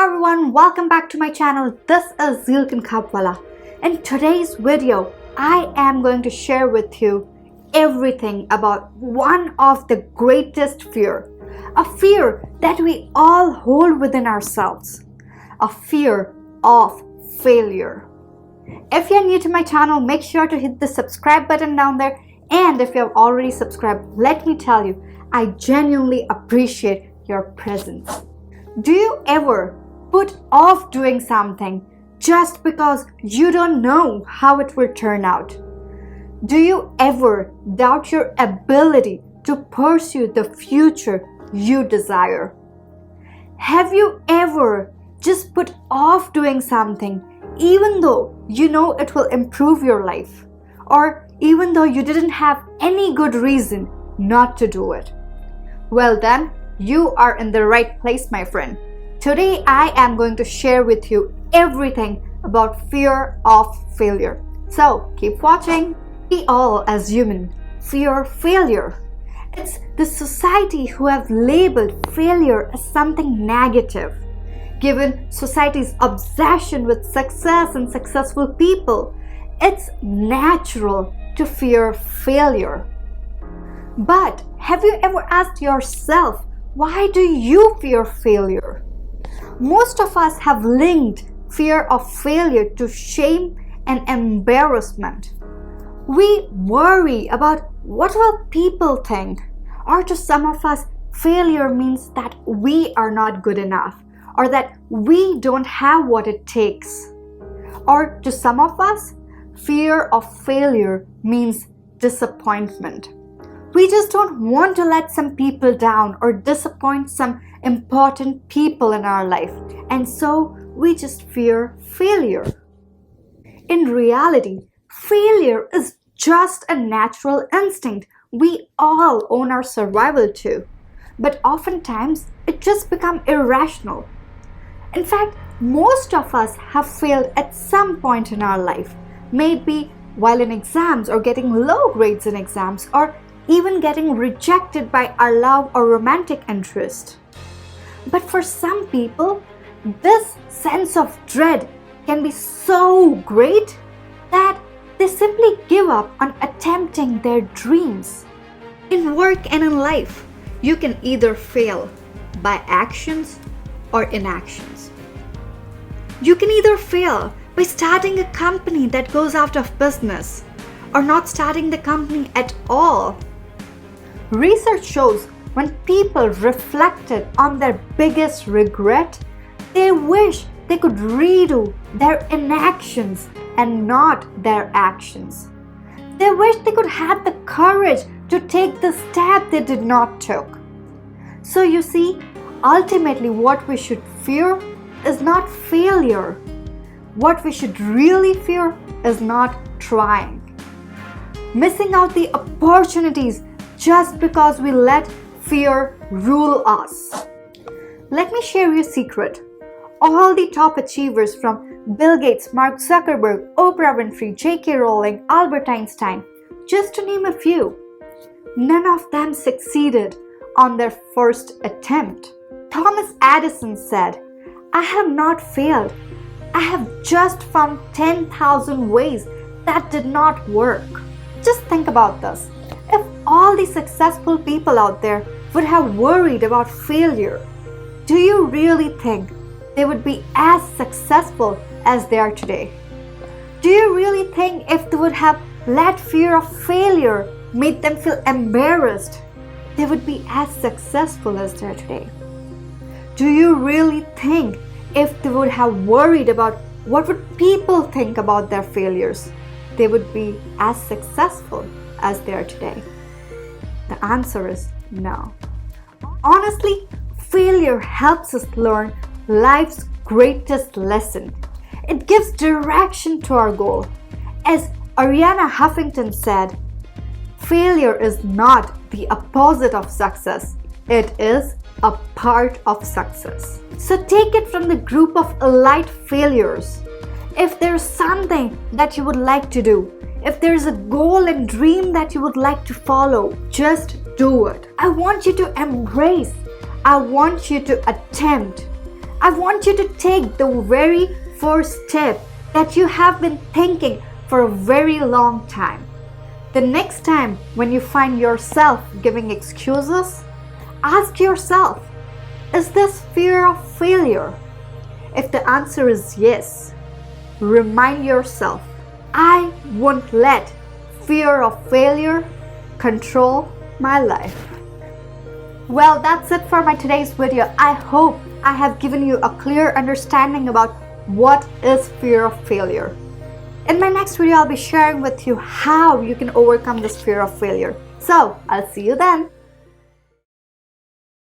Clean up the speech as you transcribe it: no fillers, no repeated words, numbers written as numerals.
everyone, welcome back to my channel. This is Zilkan Kapwala. In today's video, I am going to share with you everything about one of the greatest fear. A fear that we all hold within ourselves. A fear of failure. If you're new to my channel, make sure to hit the subscribe button down there. And if you have already subscribed, let me tell you, I genuinely appreciate your presence. Do you ever put off doing something just because you don't know how it will turn out? Do you ever doubt your ability to pursue the future you desire? Have you ever just put off doing something even though you know it will improve your life, or even though you didn't have any good reason not to do it? Well then, you are in the right place, my friend. Today I am going to share with you everything about fear of failure. So keep watching. We all as human fear failure. It's the society who have labeled failure as something negative. Given society's obsession with success and successful people, it's natural to fear failure. But have you ever asked yourself, why do you fear failure? Most of us have linked fear of failure to shame and embarrassment. We worry about what will people think, or to some of us, failure means that we are not good enough, or that we don't have what it takes. Or to some of us, fear of failure means disappointment. We just don't want to let some people down or disappoint some important people in our life, and so we just fear failure. In reality, failure is just a natural instinct we all owe our survival to, but oftentimes it just becomes irrational. In fact, most of us have failed at some point in our life, maybe while in exams or getting low grades in exams, or even getting rejected by our love or romantic interest. But for some people, this sense of dread can be so great that they simply give up on attempting their dreams. In work and in life, you can either fail by actions or inactions. You can either fail by starting a company that goes out of business, or not starting the company at all. Research shows when people reflected on their biggest regret, they wish they could redo their inactions and not their actions. They wish they could have the courage to take the step they did not take. So you see, ultimately what we should fear is not failure. What we should really fear is not trying. Missing out the opportunities just because we let fear rule us. Let me share you a secret. All the top achievers from Bill Gates, Mark Zuckerberg, Oprah Winfrey, J.K. Rowling, Albert Einstein, just to name a few, none of them succeeded on their first attempt. Thomas Edison said, "I have not failed. I have just found 10,000 ways that did not work." Just think about this. If all the successful people out there would have worried about failure, do you really think they would be as successful as they are today? Do you really think if they would have let fear of failure made them feel embarrassed, they would be as successful as they are today? Do you really think if they would have worried about what would people think about their failures, they would be as successful as they are today? The answer is no. Honestly, failure helps us learn life's greatest lesson. It gives direction to our goal. As Ariana Huffington said, failure is not the opposite of success. It is a part of success. So take it from the group of elite failures. If there's something that you would like to do, if there's a goal and dream that you would like to follow, just do it. I want you to embrace. I want you to attempt. I want you to take the very first step that you have been thinking for a very long time. The next time when you find yourself giving excuses, ask yourself, is this fear of failure? If the answer is yes, remind yourself, I won't let fear of failure control my life. Well, that's it for my today's video. I hope I have given you a clear understanding about what is fear of failure. In my next video, I'll be sharing with you how you can overcome this fear of failure. So, I'll see you then.